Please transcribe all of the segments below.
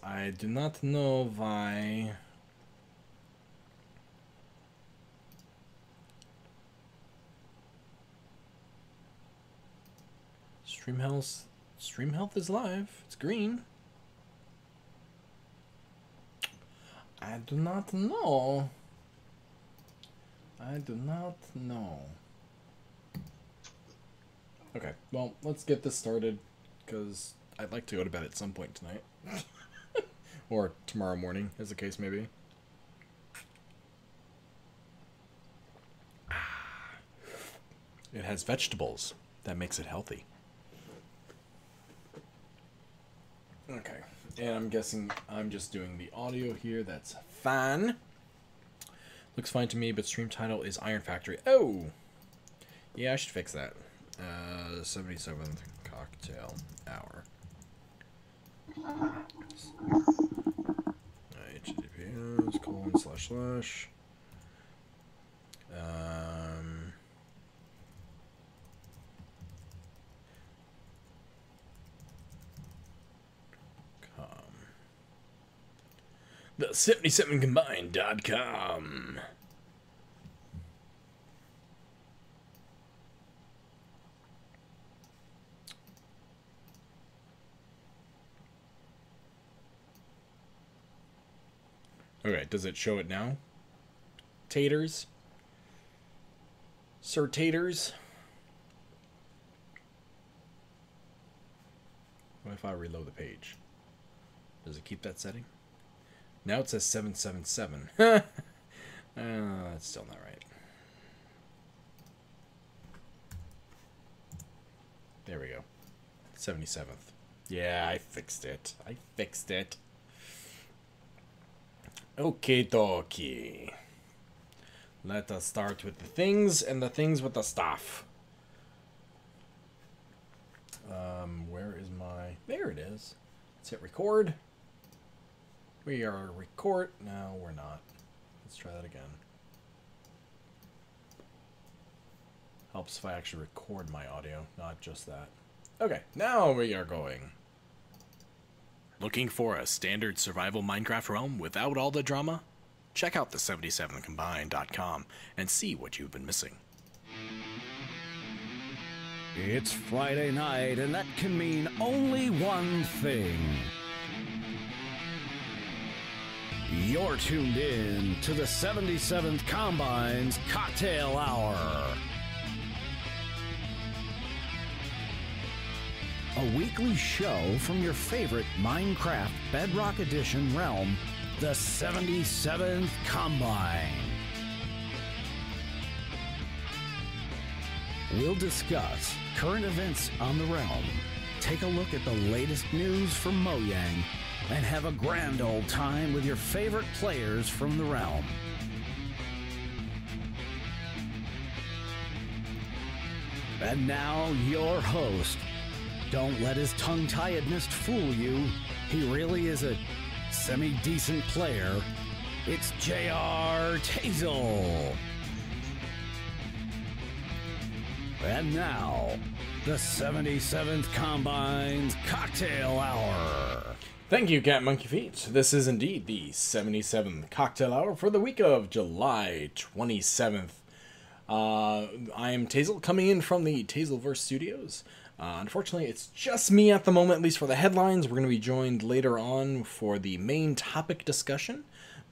I do not know why. Stream health is live. It's green. I do not know. I do not know. Okay, well, let's get this started, because I'd like to go to bed at some point tonight. Or tomorrow morning, as the case may be. It has vegetables. That makes it healthy. Okay, and I'm guessing I'm just doing the audio here. That's fine. Looks fine to me, but stream title is Iron Factory. Oh! Yeah, I should fix that. 77th Cocktail Hour. HTTPS:// The 77combined.com. Okay, does it show it now? Taters? Sir Taters? What if I reload the page? Does it keep that setting? Now it says 777. That's still not right. There we go. 77th. Yeah, I fixed it. I fixed it. Okay, dokie. Let us start with the things and the things with the stuff. Where is my... There it is. Let's hit record. We are record. No, we're not. Let's try that again. Helps if I actually record my audio, not just that. Okay, now we are going. Looking for a standard survival Minecraft realm without all the drama? Check out the 77combined.com and see what you've been missing. It's Friday night, and that can mean only one thing. You're tuned in to the 77th Combine's Cocktail Hour. A weekly show from your favorite Minecraft Bedrock Edition realm, the 77th Combine. We'll discuss current events on the realm, take a look at the latest news from Mojang, and have a grand old time with your favorite players from the realm. And now, your host. Don't let his tongue-tiedness fool you. He really is a semi-decent player. It's J.R. Tazel. And now, the 77th Combine's Cocktail Hour. Thank you, Cat Monkey Feet. This is indeed the 77th Cocktail Hour for the week of July 27th. I am Tazel, coming in from the Tazelverse Studios. Unfortunately, it's just me at the moment, at least for the headlines. We're going to be joined later on for the main topic discussion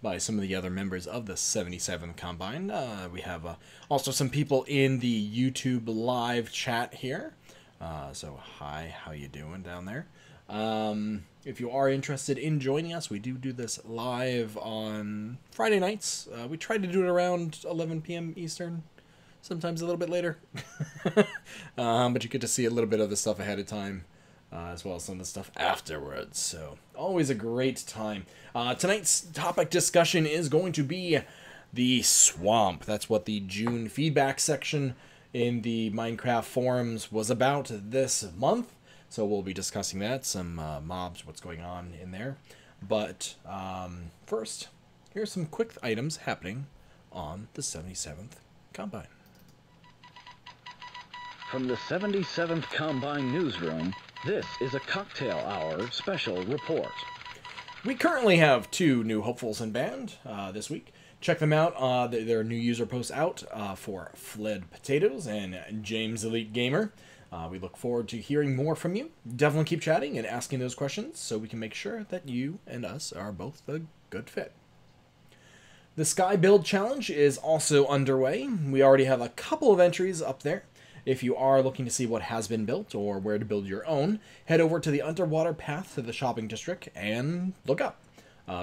by some of the other members of the 77th Combine. We have also some people in the YouTube live chat here. So hi, how you doing down there? If you are interested in joining us, we do this live on Friday nights. We try to do it around 11 p.m. Eastern. Sometimes a little bit later. But you get to see a little bit of the stuff ahead of time, as well as some of the stuff afterwards. So, always a great time. Tonight's topic discussion is going to be the swamp. That's what the June feedback section in the Minecraft forums was about this month. So we'll be discussing that, some mobs, what's going on in there. But first, here's some quick items happening on the 77th Combine. From the 77th Combine newsroom, this is a Cocktail Hour special report. We currently have 2 new hopefuls in band this week. Check them out. There are new user posts out for Fled Potatoes and James Elite Gamer. We look forward to hearing more from you. Definitely keep chatting and asking those questions so we can make sure that you and us are both a good fit. The Sky Build Challenge is also underway. We already have a couple of entries up there. If you are looking to see what has been built or where to build your own, head over to the underwater path to the shopping district and look up.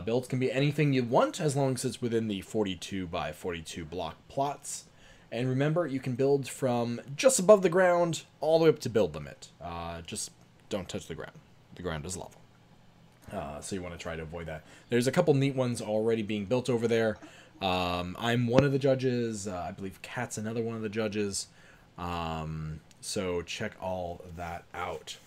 Builds can be anything you want as long as it's within the 42 by 42 block plots. And remember, you can build from just above the ground all the way up to build limit. Just don't touch the ground. The ground is lava. So you want to try to avoid that. There's a couple neat ones already being built over there. I'm one of the judges. I believe Kat's another one of the judges. So check all that out.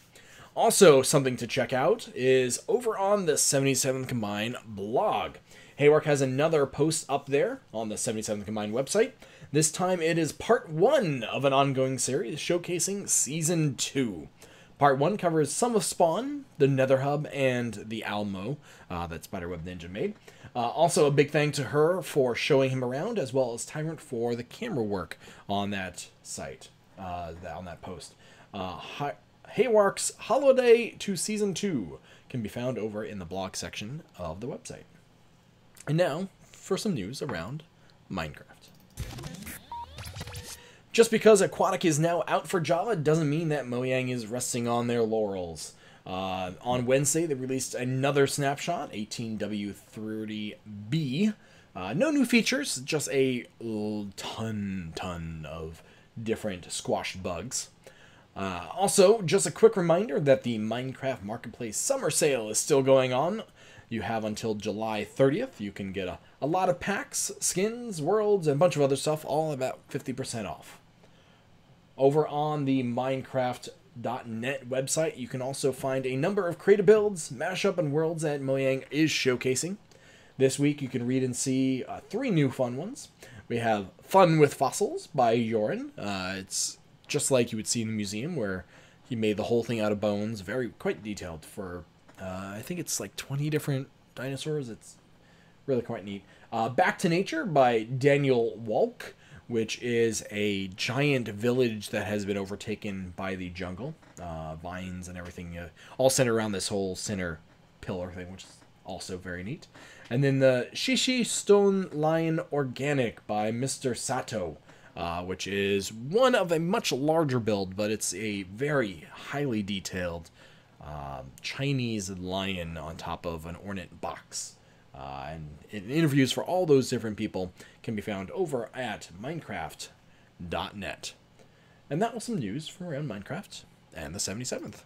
Also, something to check out is over on the 77th Combine blog. Haywark has another post up there on the 77th Combine website. This time it is part 1 of an ongoing series showcasing Season 2. Part 1 covers some of Spawn, the Nether Hub, and the Almo that Spiderweb Ninja made. Also, a big thank to her for showing him around, as well as Tyrant for the camera work on that site, on that post. Haywark's Holiday to Season 2 can be found over in the blog section of the website. And now, for some news around Minecraft. Just because Aquatic is now out for Java doesn't mean that Mojang is resting on their laurels. On Wednesday, they released another snapshot, 18W30B. No new features, just a ton of different squashed bugs. Also, just a quick reminder that the Minecraft Marketplace Summer Sale is still going on. You have until July 30th. You can get a lot of packs, skins, worlds, and a bunch of other stuff, all about 50% off. Over on the Minecraft.net website, you can also find a number of creative builds, mashup, and worlds that Mojang is showcasing. This week, you can read and see 3 new fun ones. We have Fun with Fossils by Joran. It's just like you would see in the museum, where he made the whole thing out of bones. Quite detailed for, I think it's like 20 different dinosaurs. It's really quite neat. Back to Nature by Daniel Walk, which is a giant village that has been overtaken by the jungle. Vines and everything, all centered around this whole center pillar thing, which is also very neat. And then the Shishi Stone Lion Organic by Mr. Sato, which is one of a much larger build, but it's a very highly detailed Chinese lion on top of an ornate box. And interviews for all those different people can be found over at Minecraft.net. And that was some news from around Minecraft and the 77th.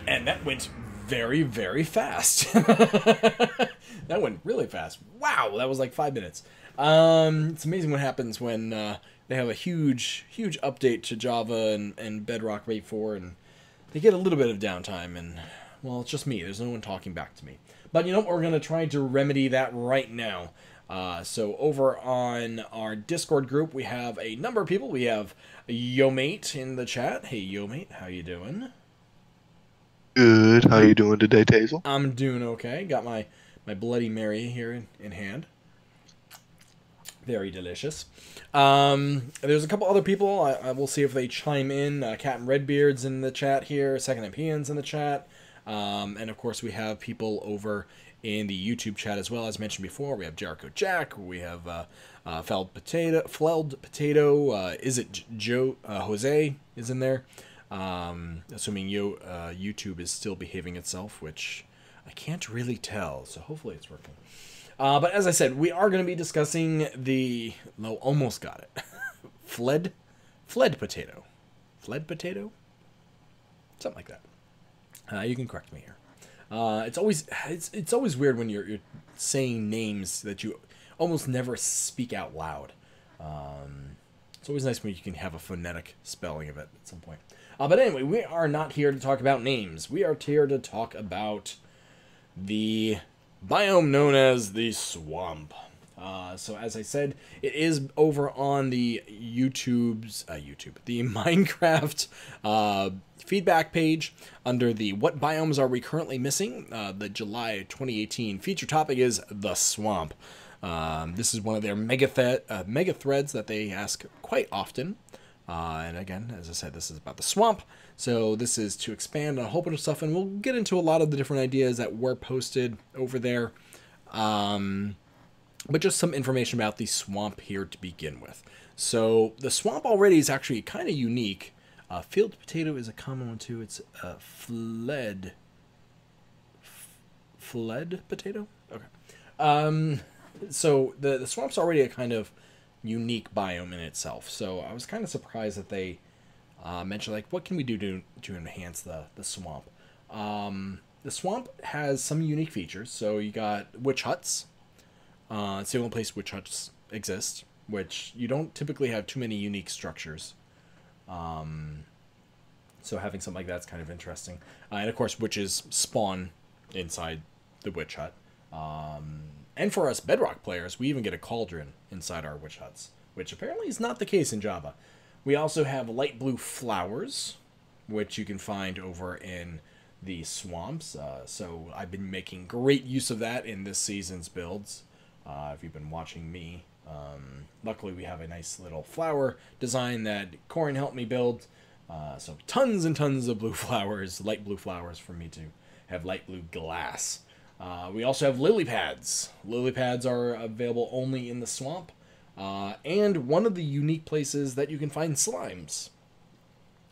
And that went very, very fast. That went really fast. Wow, that was like 5 minutes. It's amazing what happens when they have a huge update to Java and Bedrock Rate 4, and they get a little bit of downtime, and, well, it's just me. There's no one talking back to me. But you know what? We're going to try to remedy that right now. So over on our Discord group, we have a number of people. We have YoMate in the chat. Hey, YoMate, how you doing? Good. How you doing today, Tazel? I'm doing okay. Got my Bloody Mary here in hand. Very delicious. There's a couple other people. I will see if they chime in. Captain Redbeard's in the chat here. Second Impian's in the chat. And of course, we have people over in the YouTube chat as well. As mentioned before, we have Jericho Jack. We have Flelled Potato. Is it Joe? Jose is in there. Assuming YouTube is still behaving itself, which I can't really tell. So hopefully it's working. But as I said, we are going to be discussing the... No, almost got it. Fled Potato. Fled Potato? Something like that. You can correct me here. It's always weird when you're saying names that you almost never speak out loud. It's always nice when you can have a phonetic spelling of it at some point. But anyway, we are not here to talk about names. We are here to talk about the biome known as the swamp. So as I said, it is over on the the Minecraft feedback page under the What Biomes Are We Currently Missing? The July 2018 feature topic is the swamp. This is one of their mega threads that they ask quite often. And again, as I said, this is about the swamp. So this is to expand on a whole bunch of stuff, and we'll get into a lot of the different ideas that were posted over there. But just some information about the swamp here to begin with. So the swamp already is actually kind of unique. Field potato is a common one too. It's fled potato? Okay. So the swamp's already a kind of unique biome in itself. So I was kind of surprised that they mentioned, like, what can we do to enhance the swamp? The swamp has some unique features. So you got witch huts. It's the only place witch huts exist, which you don't typically have too many unique structures. So having something like that's kind of interesting. And of course, witches spawn inside the witch hut. And for us Bedrock players, we even get a cauldron inside our witch huts, which apparently is not the case in Java. We also have light blue flowers, which you can find over in the swamps. So I've been making great use of that in this season's builds. If you've been watching me, luckily we have a nice little flower design that Corin helped me build. So tons and tons of blue flowers, light blue flowers for me to have light blue glass. We also have lily pads. Lily pads are available only in the swamp. And one of the unique places that you can find slimes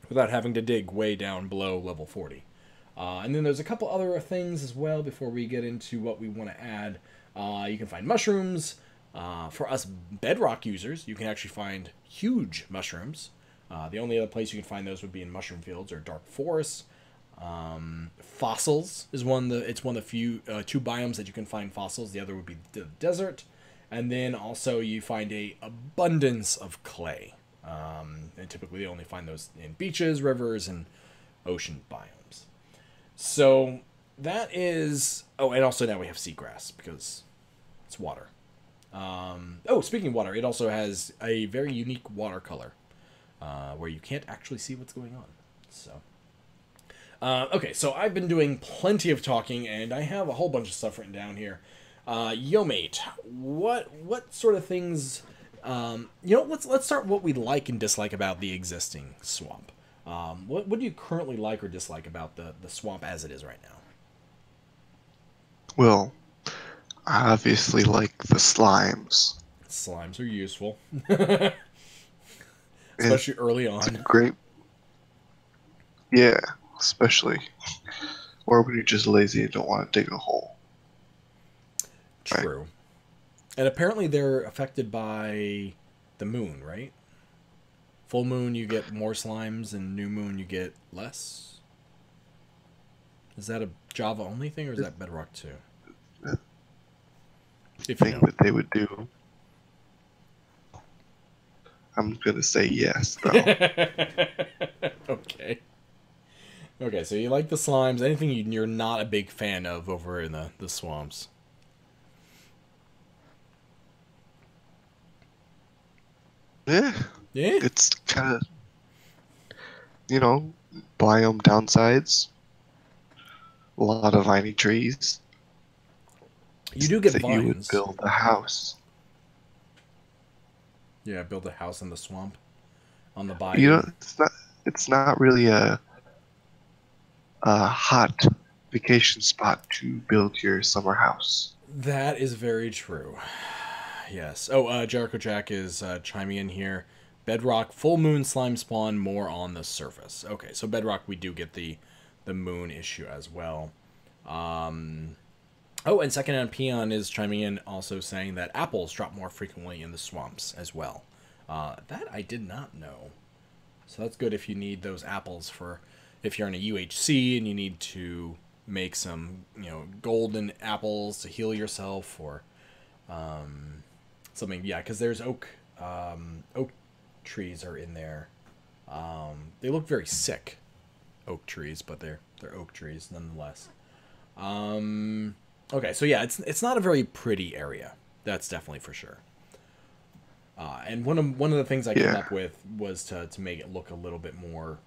without having to dig way down below level 40. And then there's a couple other things as well before we get into what we want to add. You can find mushrooms. For us Bedrock users, you can actually find huge mushrooms. The only other place you can find those would be in mushroom fields or dark forests. Fossils is one of the few two biomes that you can find fossils. The other would be the desert. And then also you find a abundance of clay. And typically you only find those in beaches, rivers, and ocean biomes. So that is... Oh, and also now we have seagrass because it's water. Speaking of water, it also has a very unique water color where you can't actually see what's going on. So, okay, so I've been doing plenty of talking, and I have a whole bunch of stuff written down here. Yomate, what sort of things? Let's start what we like and dislike about the existing swamp. What do you currently like or dislike about the swamp as it is right now? Well, I obviously like the slimes. Slimes are useful. Especially early on. It's great. Yeah, especially. Or when you're just lazy and don't want to dig a hole. True. Right. And apparently they're affected by the moon, right? Full moon you get more slimes, and new moon you get less? Is that a Java only thing, or is that Bedrock too? If you know what they would do. I'm gonna say yes, though. Okay. Okay, so you like the slimes. Anything you're not a big fan of over in the swamps? Yeah. Yeah? It's kind of, biome downsides. A lot of viney trees. You do get that vines. You would build a house. Yeah, build a house in the swamp. On the bayou. It's not really a hot vacation spot to build your summer house. That is very true. Yes. Oh, Jericho Jack is chiming in here. Bedrock, full moon slime spawn more on the surface. Okay, so Bedrock, we do get the moon issue as well. Oh, and Second Hand Peon is chiming in also saying that apples drop more frequently in the swamps as well. That I did not know. So that's good if you need those apples for... If you're in a UHC and you need to make some, golden apples to heal yourself or something. Yeah, because there's oak trees are in there. They look very sick, oak trees, but they're oak trees nonetheless. Okay, so yeah, it's not a very pretty area, That's definitely for sure. And one of the things I came up with was to make it look a little bit more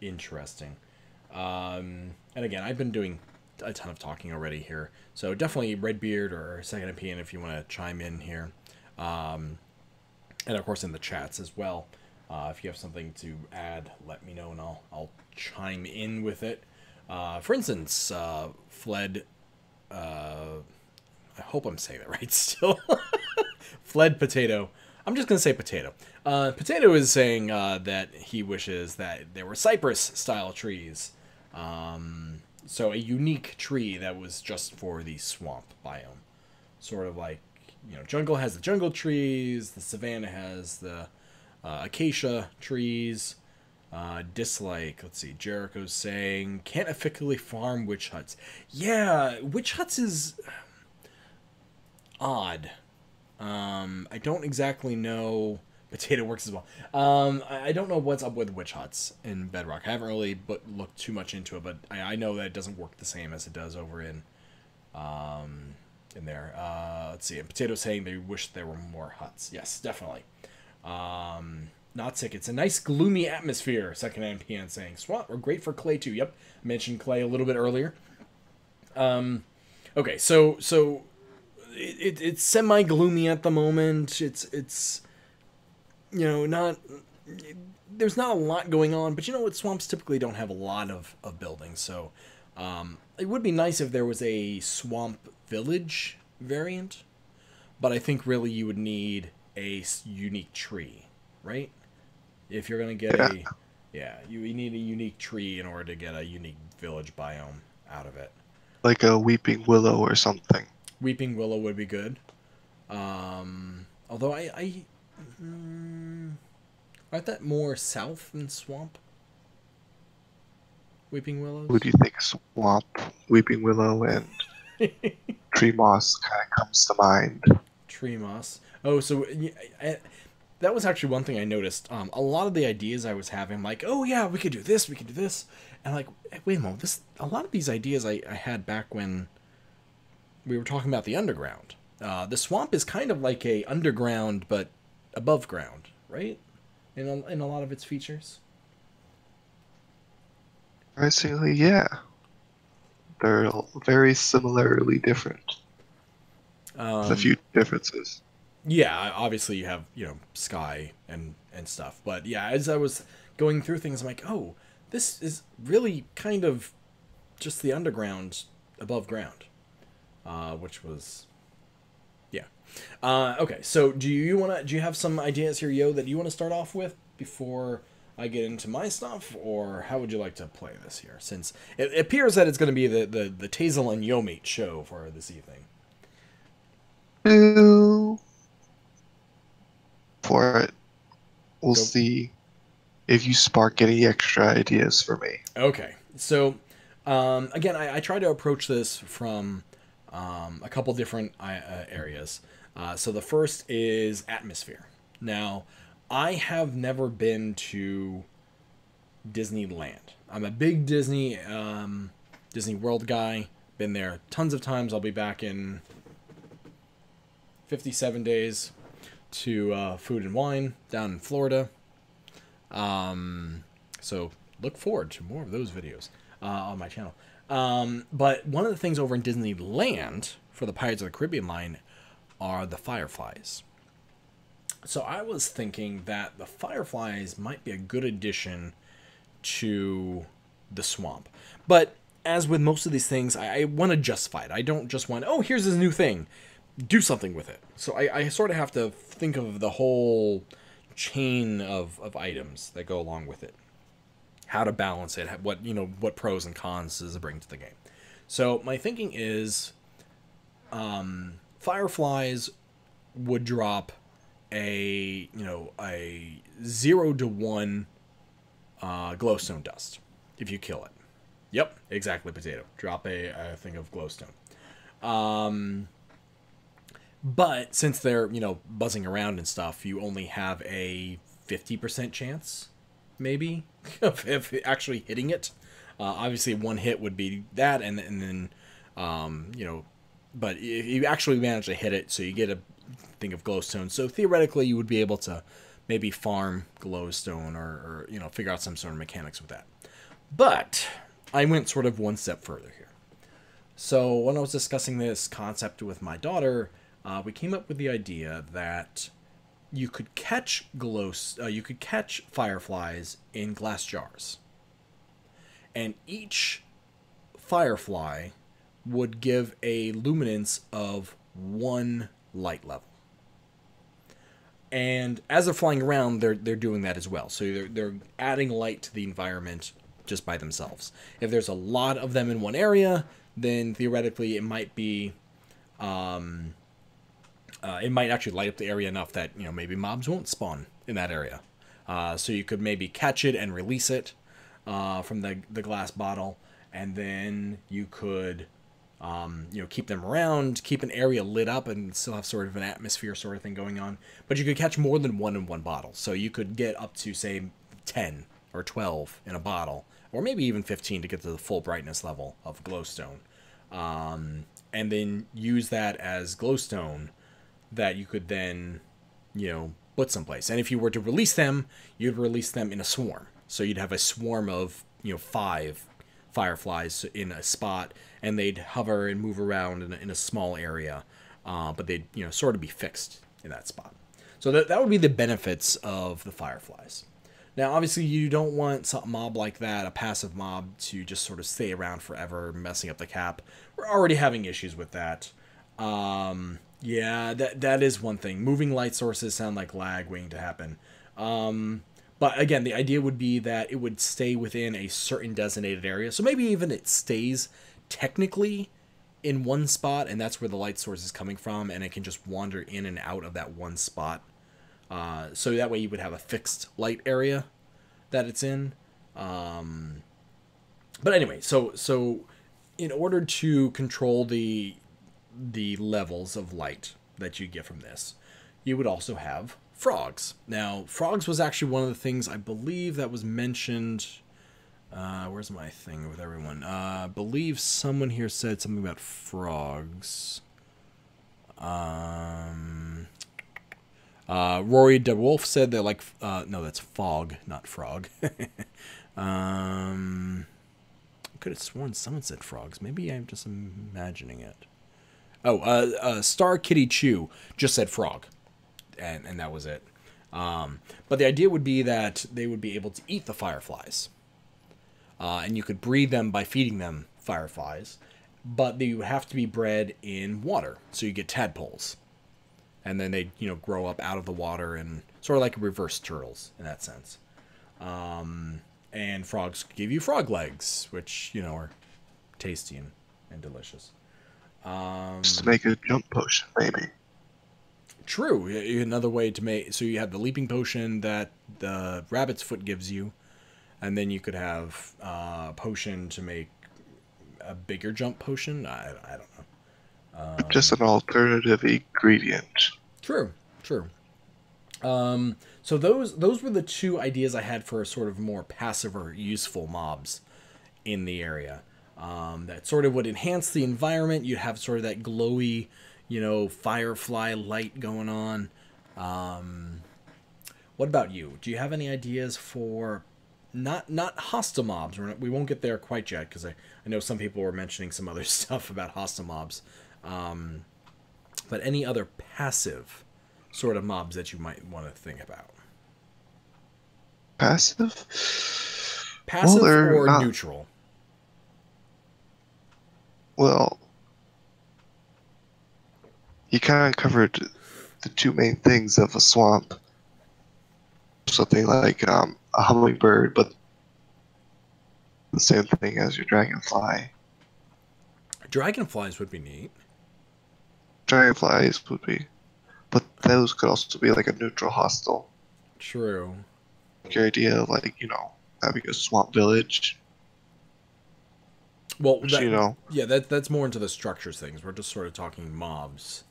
interesting. And again, I've been doing a ton of talking already here, so definitely Redbeard or Second Opinion if you want to chime in here, and of course in the chats as well. If you have something to add, let me know and I'll chime in with it. For instance, Fled. I hope I'm saying that right still. Fled Potato. I'm just going to say Potato. Potato is saying that he wishes that there were cypress-style trees. So a unique tree that was just for the swamp biome. Sort of like, jungle has the jungle trees, the savanna has the acacia trees. Dislike, let's see, Jericho's saying, can't effectively farm witch huts. Yeah, witch huts is odd. I don't exactly know. Potato works as well. I don't know what's up with witch huts in Bedrock. I haven't really looked too much into it, but I know that it doesn't work the same as it does over in there. Let's see. And Potato saying they wish there were more huts. Yes, definitely. Not sick. It's a nice gloomy atmosphere. Second NPN saying swamp are great for clay too. Yep, I mentioned clay a little bit earlier. Okay, so it's semi gloomy at the moment. It's not. There's not a lot going on, but swamps typically don't have a lot of buildings. So it would be nice if there was a swamp village variant, but I think really you would need a unique tree, right? If you're going to get you need a unique tree in order to get a unique village biome out of it. Like a weeping willow or something. Weeping willow would be good. Although aren't that more south than swamp? Weeping willows? Who do you think swamp, weeping willow, and tree moss kind of comes to mind? Tree moss. Oh, so that was actually one thing I noticed. A lot of the ideas I was having, like, oh yeah, we could do this, and like, wait a moment, a lot of these ideas I had back when we were talking about the underground. The swamp is kind of like a underground, but above ground, right? In a lot of its features. Surprisingly, yeah. They're very similarly different. There's a few differences. Yeah, obviously you have, sky and stuff. But yeah, as I was going through things, I'm like, oh, this is really kind of just the underground above ground. Which was, yeah. Okay, so do you have some ideas here, Yo, that you want to start off with before I get into my stuff, or how would you like to play this here? Since it appears that it's going to be the Tazel and Yo Mate show for this evening. For it. We'll see if you spark any extra ideas for me. Okay, so again, I try to approach this from a couple different areas. So the first is atmosphere. Now, I have never been to Disneyland. I'm a big Disney World guy. Been there tons of times. I'll be back in 57 days to Food and Wine down in Florida. So look forward to more of those videos on my channel. But one of the things over in Disneyland for the Pirates of the Caribbean line are the Fireflies. So I was thinking that the Fireflies might be a good addition to the swamp. But as with most of these things, I want to justify it. I don't just want, oh, here's this new thing. Do something with it. So I sort of have to think of the whole chain of items that go along with it. How to balance it, what pros and cons does it bring to the game. So my thinking is Fireflies would drop a 0 to 1 glowstone dust if you kill it. Yep, exactly, Potato. Drop a thing of glowstone. But since they're, buzzing around and stuff, you only have a 50% chance, maybe, of actually hitting it. Obviously, one hit would be that, and then, but if you actually manage to hit it, so you get a thing of glowstone. So theoretically, you would be able to maybe farm glowstone or figure out some sort of mechanics with that. But I went sort of one step further here. So when I was discussing this concept with my daughter, we came up with the idea that you could catch fireflies in glass jars, and each firefly would give a luminance of 1 light level. And as they're flying around, they're doing that as well. So they're adding light to the environment just by themselves. If there's a lot of them in one area, then theoretically it might be, it might actually light up the area enough that maybe mobs won't spawn in that area. So you could maybe catch it and release it from the glass bottle, and then you could keep them around, keep an area lit up, and still have sort of an atmosphere sort of thing going on. But you could catch more than one in one bottle. So you could get up to, say, 10 or 12 in a bottle, or maybe even 15 to get to the full brightness level of glowstone. And then use that as glowstone that you could then, put someplace. And if you were to release them, you'd release them in a swarm. So you'd have a swarm of, 5 fireflies in a spot, and they'd hover and move around in a small area, but they'd sort of be fixed in that spot. So that would be the benefits of the fireflies. Now, obviously, you don't want some mob like that, a passive mob, to just sort of stay around forever, messing up the cap. We're already having issues with that. Yeah, that is one thing. Moving light sources sound like lag waiting to happen. But again, the idea would be that it would stay within a certain designated area. So maybe even it stays technically in one spot, and that's where the light source is coming from, and it can just wander in and out of that one spot. So that way you would have a fixed light area that it's in. But anyway, so in order to control the levels of light that you get from this, you would also have frogs. Now, frogs was actually one of the things I believe that was mentioned. Where's my thing with everyone? I believe someone here said something about frogs. Rory DeWolf said that no, that's fog, not frog. I could have sworn someone said frogs. Maybe I'm just imagining it. Oh, Star Kitty Chew just said frog, and that was it. But the idea would be that they would be able to eat the fireflies, and you could breed them by feeding them fireflies, but they would have to be bred in water, so you get tadpoles, and then they grow up out of the water and sort of like reverse turtles in that sense. And frogs give you frog legs, which are tasty and delicious. Just to make a jump potion, maybe. True. Another way to make... So you have the leaping potion that the rabbit's foot gives you, and then you could have a potion to make a bigger jump potion. I don't know. Just an alternative ingredient. True. So those were the two ideas I had for sort of more passive or useful mobs in the area. That sort of would enhance the environment. You'd have sort of that glowy, firefly light going on. What about you? Do you have any ideas for not hostile mobs? We won't get there quite yet, because I know some people were mentioning some other stuff about hostile mobs. But any other passive sort of mobs that you might want to think about? Passive? Passive or not neutral? Well, you kind of covered the two main things of a swamp. Something like a hummingbird, but the same thing as your dragonfly. Dragonflies would be neat. Dragonflies would be, but those could also be like a neutral hostile. True. Like your idea of having a swamp village. Well, Which, yeah, that's more into the structures things. We're just sort of talking mobs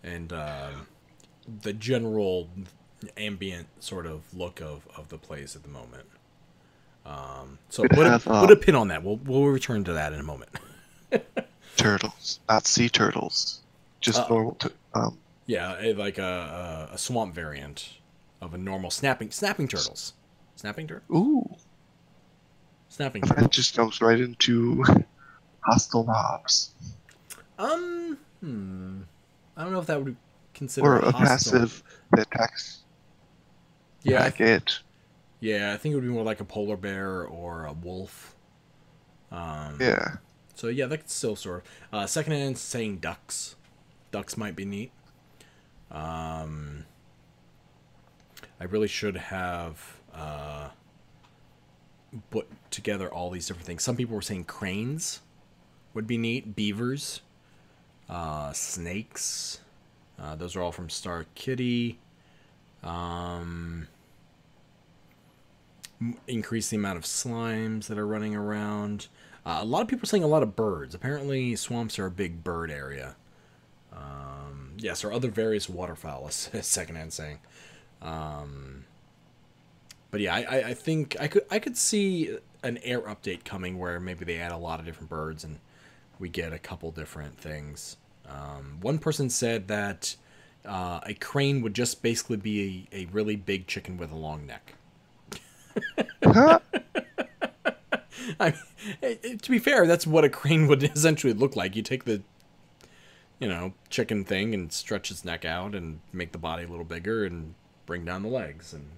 and the general ambient sort of look of the place at the moment. So put a pin on that. We'll return to that in a moment. turtles, not sea turtles, just normal. Yeah, like a swamp variant of a normal snapping turtles. Snapping turtle? Ooh, Snapping that turtle. just jumps right into hostile mobs I don't know if that would consider or a a hostile. passive that attacks. Yeah, Attack it. yeah, I think it would be more like a polar bear or a wolf. Yeah. So yeah, that's still sort of. Second hand saying ducks. Ducks might be neat. I really should have put together all these different things. Some people were saying cranes would be neat. Beavers. Snakes. Those are all from Star Kitty. Increase the amount of slimes that are running around. A lot of people are saying a lot of birds. Apparently, swamps are a big bird area. Yes, or other various waterfowl, secondhand saying. But yeah, I think I could see an air update coming where maybe they add a lot of different birds and we get a couple different things. One person said that a crane would just basically be a really big chicken with a long neck. Huh? I mean, to be fair, that's what a crane would essentially look like. You take the, chicken thing and stretch its neck out and make the body a little bigger and bring down the legs, and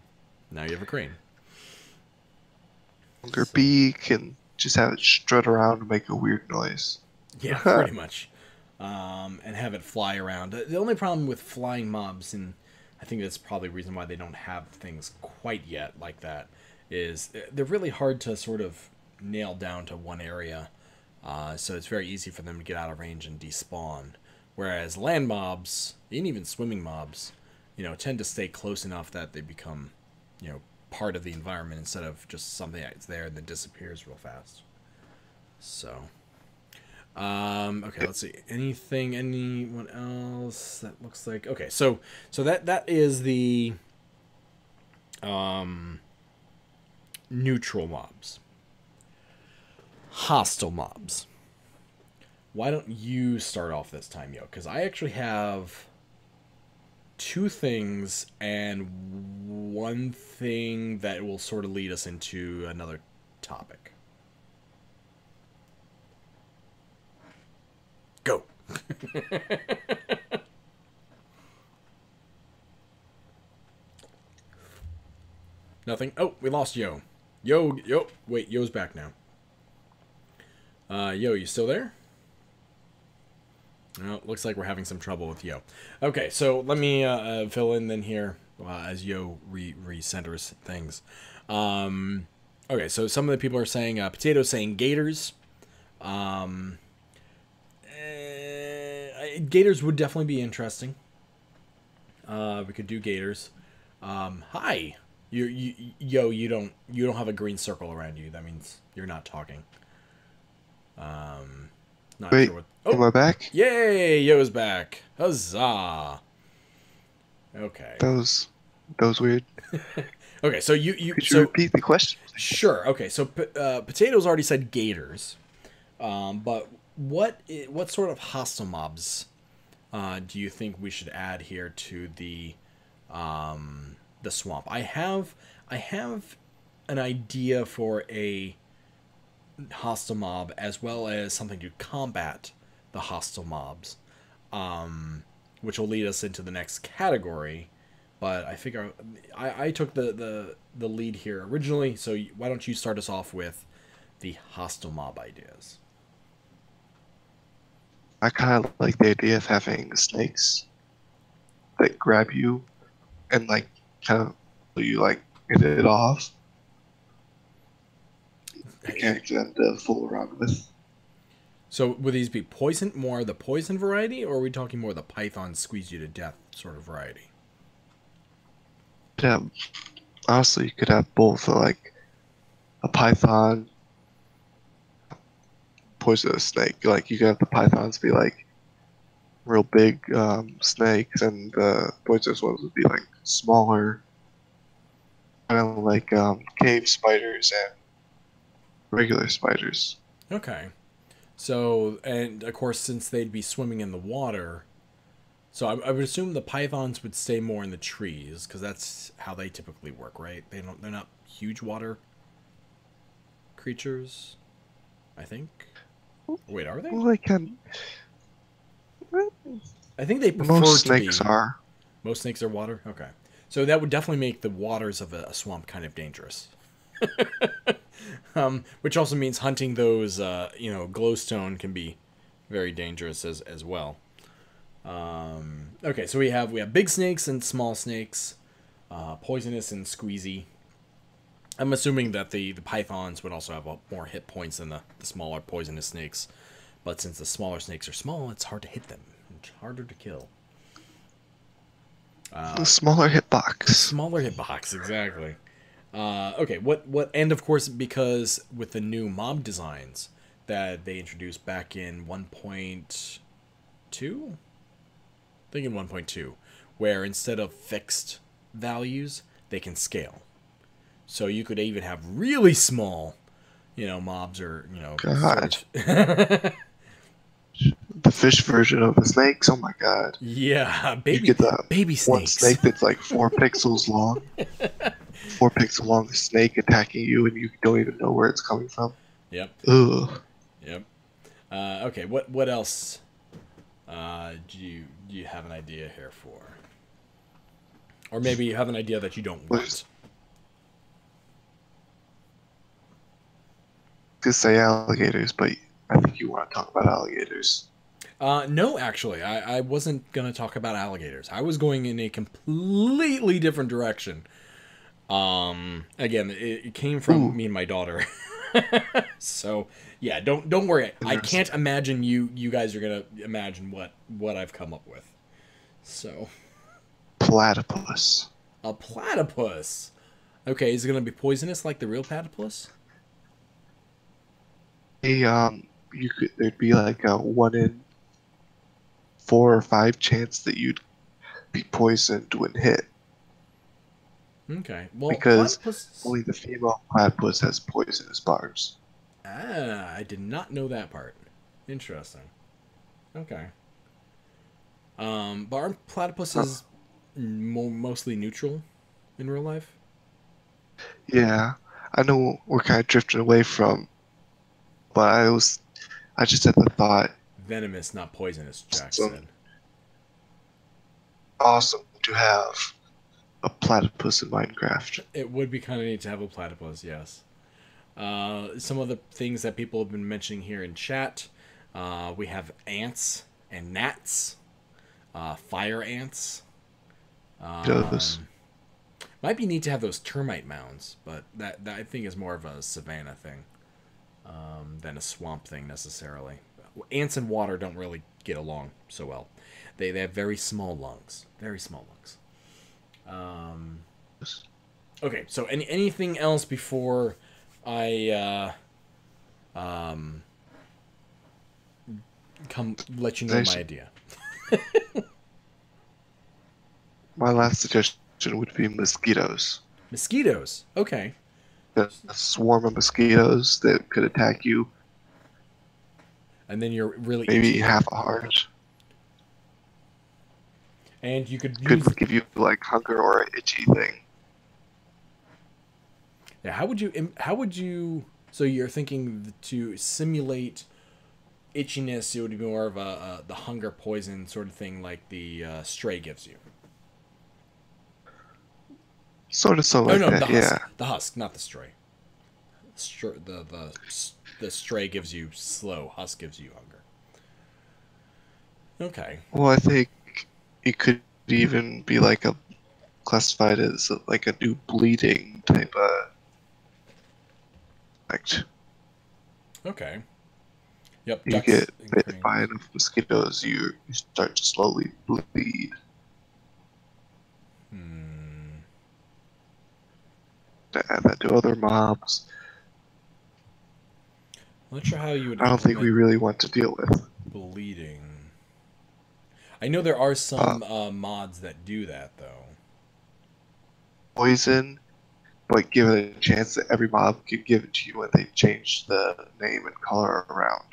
now you have a crane. Longer beak and just have it strut around and make a weird noise. Yeah, pretty much. And have it fly around. The only problem with flying mobs, and I think that's probably the reason why they don't have things quite yet like that, is they're really hard to sort of nail down to one area. So it's very easy for them to get out of range and despawn. Whereas land mobs, and even swimming mobs, tend to stay close enough that they become, part of the environment instead of just something that's there and then disappears real fast. So, okay, let's see. Anyone else that looks like... Okay, so that is the neutral mobs. Hostile mobs. Why don't you start off this time, Yo? Because I actually have two things and one thing that will sort of lead us into another topic. Go. Nothing. Oh, we lost Yo. Yo. Wait, Yo's back now. Yo, you still there? No, looks like we're having some trouble with Yo. Okay, so let me fill in then here as Yo recenters things. Okay, so some of the people are saying Potatoes saying gators. Gators would definitely be interesting. We could do gators. Hi, Yo, you don't have a green circle around you. That means you're not talking. Not Wait, sure what. Oh, am I back? Yay! Yo's back. Huzzah! Okay. That was weird. Okay, so you Could you repeat the question? Sure. Okay, so Potatoes already said gators, but what sort of hostile mobs do you think we should add here to the swamp? I have an idea for a hostile mob as well as something to combat the hostile mobs, which will lead us into the next category. But I figure I took the lead here originally, so why don't you start us off with the hostile mob ideas? I kind of like the idea of having snakes that grab you and like kind of you like get it off. You can't get them to fool around with. So would these be more the poison variety, or are we talking more the python squeeze you to death sort of variety? Yeah, honestly, you could have both, like a python, poisonous snake. Like you could have the pythons be like real big snakes, and the poisonous ones would be like smaller, kind of like cave spiders and regular spiders. Okay. So, and of course, since they'd be swimming in the water, so I would assume the pythons would stay more in the trees because that's how they typically work, right? They're not huge water creatures, I think. Wait, are they? Well, they can. I think they prefer Most to be. snakes are. Most snakes are water? Okay. So that would definitely make the waters of a swamp kind of dangerous. Which also means hunting those, glowstone can be very dangerous as well. Okay, so we have big snakes and small snakes, poisonous and squeezy. I'm assuming that the pythons would also have more hit points than the smaller poisonous snakes. But since the smaller snakes are small, it's hard to hit them. It's harder to kill. The smaller hitbox. Smaller hitbox, exactly. Okay, what, and of course, because with the new mob designs that they introduced back in 1.2? I think in 1.2, where instead of fixed values, they can scale. So you could even have really small, mobs or, God. Sort of The fish version of the snakes. Oh my god. yeah, You get the baby one snakes. snake that's like 4 pixels long. 4 pixel long snake attacking you, and you don't even know where it's coming from. Yep. Ugh. Yep. Okay. What else? Do you have an idea here for? Or maybe you have an idea that you don't want. To say alligators, but I think you want to talk about alligators. No, actually, I wasn't gonna talk about alligators. I was going in a completely different direction. Again, it came from me and my daughter. So yeah, don't worry. I can't imagine you guys are gonna imagine what I've come up with. So Platypus. a platypus. Okay, is it gonna be poisonous like the real platypus? There'd be like a 1 in 4 or 5 chance that you'd be poisoned when hit. Okay, well, Because platypus... only the female platypus has poisonous barbs. Ah, I did not know that part. Interesting. Okay. But aren't platypuses mostly neutral in real life? Yeah, I know we're kind of drifting away from, but I just had the thought, Venomous, not poisonous, Jack So- said. awesome to have a platypus in Minecraft. It would be kind of neat to have a platypus, yes. Some of the things that people have been mentioning here in chat, we have ants and gnats, fire ants. Those. Might be neat to have those termite mounds, but that I think is more of a savanna thing than a swamp thing necessarily. Ants and water don't really get along so well. They have very small lungs. Very small lungs. Okay, so anything else before I let you know my idea? My last suggestion would be mosquitoes. Mosquitos. Okay. A swarm of mosquitoes that could attack you, And then you're really maybe itchy. half a heart. And you could Could use... give you like hunger or an itchy thing. Yeah, how would you so you're thinking to simulate itchiness, it would be more of the hunger poison sort of thing like the stray gives you. Sort of something like no, that, the yeah. husk. The husk, not the stray. The stray gives you slow, husk gives you hunger. Okay. Well, I think it could even be like classified as like a new bleeding type of effect. Okay. Yep. You ducks get and bit cranes. by enough mosquitoes, you start to slowly bleed. To add that to other mobs, I'm not sure how you would I don't think we implement really want to deal with. bleeding. I know there are some mods that do that though. Poison, but give it a chance that every mob could give it to you when they change the name and color around.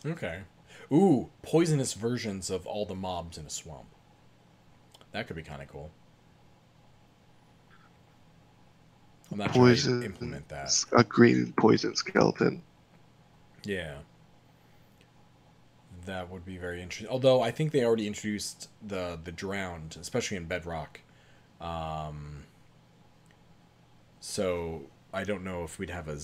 Okay. Ooh, poisonous versions of all the mobs in a swamp. That could be kind of cool. I'm not sure how you Poison, implement that. a green poison skeleton. Yeah. That would be very interesting. Although I think they already introduced the drowned, especially in Bedrock. So I don't know if we'd have a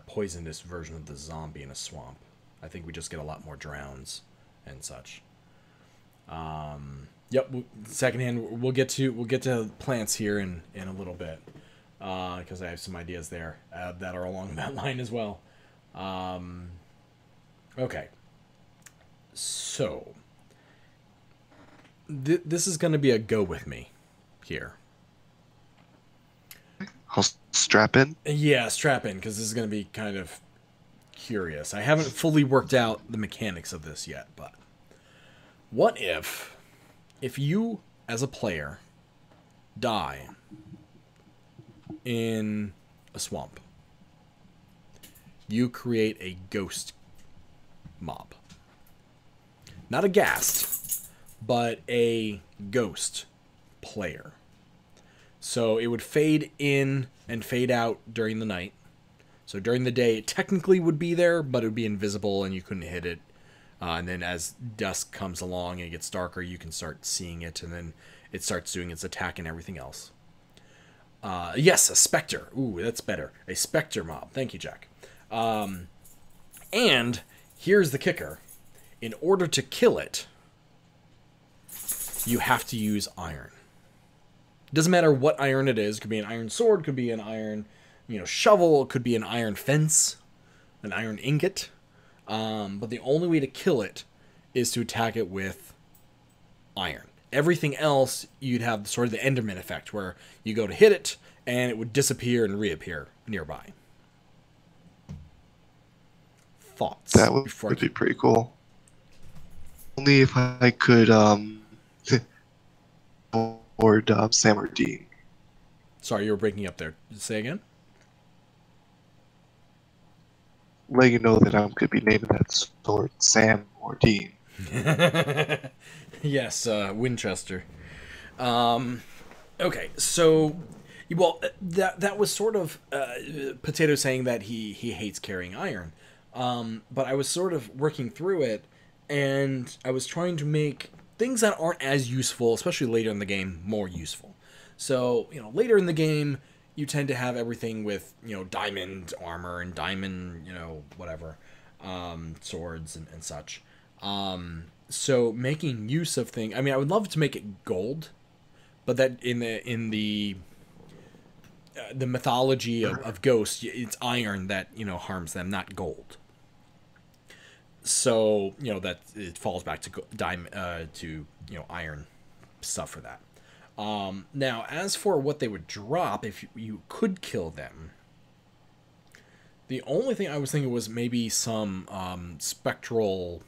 poisonous version of the zombie in a swamp. I think we just get a lot more drowns and such. Yep. Secondhand. We'll get to plants here in a little bit because I have some ideas there that are along that line as well. Okay. So this is going to be a go with me here. I'll strap in. Yeah, strap in because this is going to be kind of curious. I haven't fully worked out the mechanics of this yet, but what if you as a player die in a swamp, you create a ghost mob. Not a ghast, but a ghost player. So it would fade in and fade out during the night. So during the day, it technically would be there, but it would be invisible and you couldn't hit it. And then as dusk comes along and it gets darker, you can start seeing it, and then it starts doing its attack and everything else. Yes, a specter. Ooh, that's better. A specter mob. Thank you, Jack. And here's the kicker. In order to kill it, you have to use iron. Doesn't matter what iron it is. It could be an iron sword, could be an iron, shovel, it could be an iron fence, an iron ingot. But the only way to kill it is to attack it with iron. Everything else, you'd have sort of the Enderman effect, where you go to hit it, and it would disappear and reappear nearby. Thoughts? That would be pretty cool. Only if I could afford Sam or Dean. Sorry, you were breaking up there. Say again? Let you know that I'm going to be naming that sword Sam or Dean. Yes, Winchester. Okay, so, well, that was sort of Potato saying that he hates carrying iron. But I was sort of working through it, and I was trying to make things that aren't as useful, especially later in the game, more useful. So, later in the game, you tend to have everything with, diamond armor and diamond, whatever, swords and such. So making use of things, I would love to make it gold, but that in the mythology of ghosts, it's iron that, harms them, not gold. So, that it falls back to iron stuff for that. Now, as for what they would drop if you could kill them, the only thing I was thinking was maybe some spectral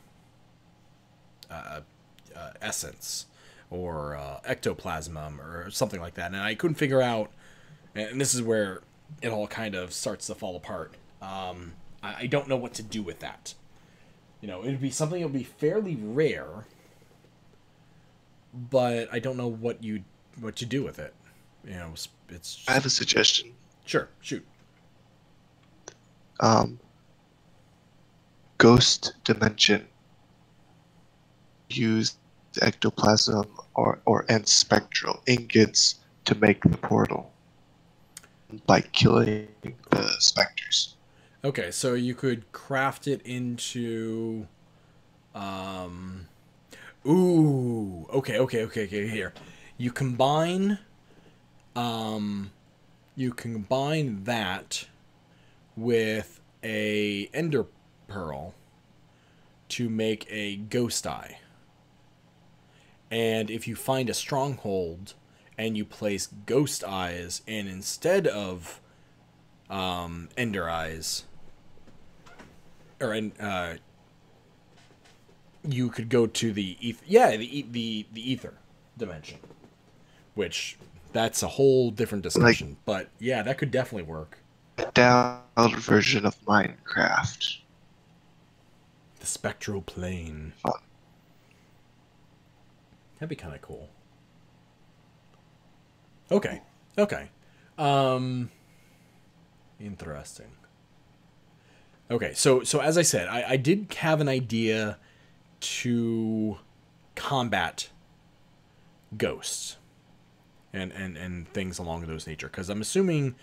essence or ectoplasm or something like that. And I couldn't figure out, and this is where it all kind of starts to fall apart. I don't know what to do with that. It would be something that would be fairly rare, but I don't know what you do with it. It's just... I have a suggestion. Sure, shoot. Ghost dimension. Use ectoplasm and spectral ingots to make the portal by killing the specters. Okay, so you could craft it into... Ooh, okay, here. You combine that with a ender pearl to make a ghost eye. And if you find a stronghold and you place ghost eyes, and instead of ender eyes, you could go to the ether dimension, which that's a whole different discussion. But yeah, that could definitely work. A download version of Minecraft. The spectral plane. Fun. That'd be kind of cool. Okay. Interesting. Okay, so as I said, I did have an idea to combat ghosts and things along those nature, because I'm assuming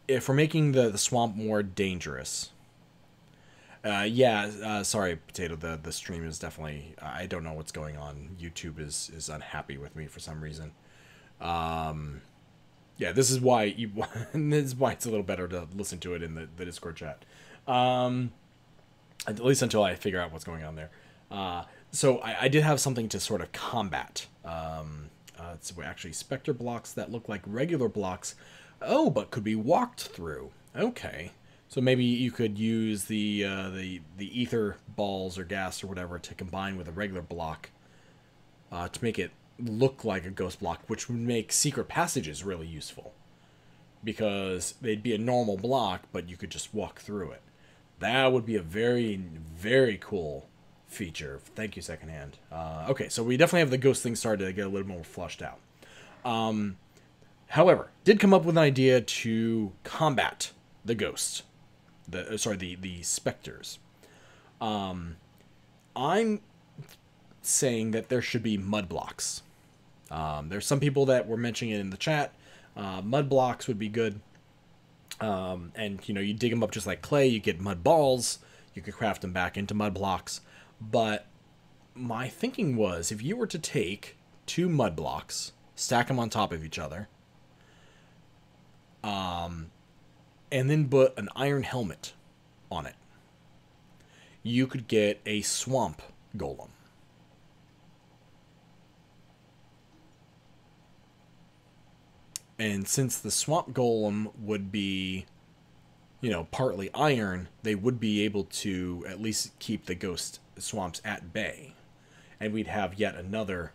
if we're making the swamp more dangerous. Sorry, Potato. The stream is definitely. I don't know what's going on. YouTube is unhappy with me for some reason. Yeah, this is why this is why it's a little better to listen to it in the Discord chat. At least until I figure out what's going on there. So I did have something to sort of combat. It's actually specter blocks that look like regular blocks. Oh, but could be walked through. Okay. So maybe you could use the ether balls or gas or whatever to combine with a regular block to make it look like a ghost block, which would make secret passages really useful. Because they'd be a normal block, but you could just walk through it. That would be a very, very cool feature. Thank you, Secondhand. Okay, so we definitely have the ghost thing started to get a little more flushed out. However, did come up with an idea to combat the ghosts. The specters. I'm saying that there should be mud blocks. There's some people that were mentioning it in the chat. Mud blocks would be good. And, you dig them up just like clay. You get mud balls. You could craft them back into mud blocks. But my thinking was, if you were to take 2 mud blocks, stack them on top of each other, and then put an iron helmet on it, you could get a swamp golem. And since the swamp golem would be, partly iron, they would be able to at least keep the ghost swamps at bay. And we'd have yet another,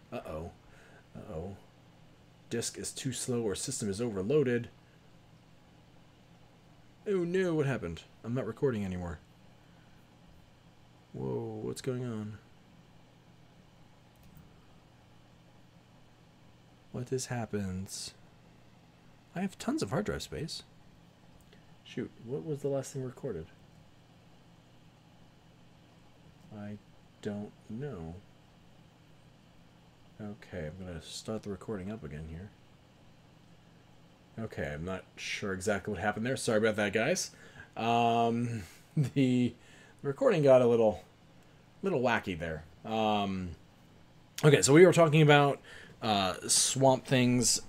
disk is too slow or system is overloaded. Oh no, what happened? I'm not recording anymore. Whoa, what's going on? What has happened? I have tons of hard drive space. Shoot, what was the last thing recorded? I don't know. Okay, I'm going to start the recording up again here. Okay, I'm not sure exactly what happened there. Sorry about that, guys. The recording got a little wacky there. Okay, so we were talking about swamp things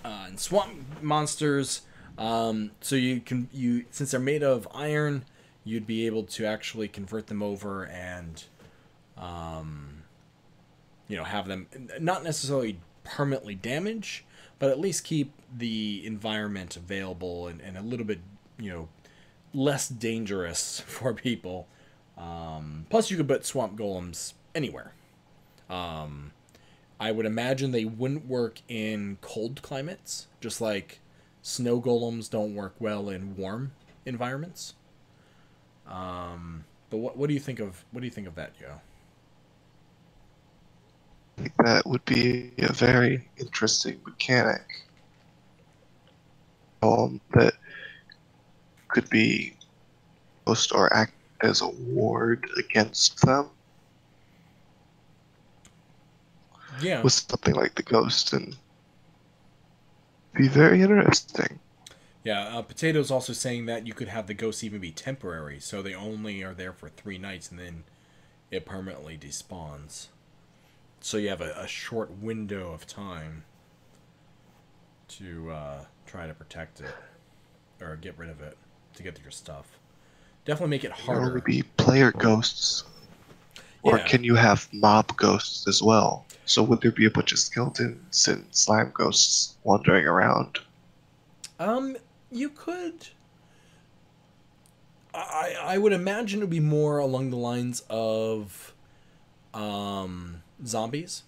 and swamp monsters. So since they're made of iron, you'd be able to actually convert them over and have them not necessarily permanently damage, but at least keep the environment available and a little bit, less dangerous for people. Plus, you could put swamp golems anywhere. I would imagine they wouldn't work in cold climates, just like snow golems don't work well in warm environments. But what do you think of that, Joe? I think that would be a very interesting mechanic. That could be host or act as a ward against them. Yeah. With something like the ghost, and be very interesting. Yeah, Potato's also saying that you could have the ghosts even be temporary, so they only are there for 3 nights and then it permanently despawns. So you have a short window of time to try to protect it or get rid of it to get your stuff. Definitely make it harder. Can only be player ghosts, or can you have mob ghosts as well? So would there be a bunch of skeletons and slime ghosts wandering around? You could. I would imagine it would be more along the lines of zombies.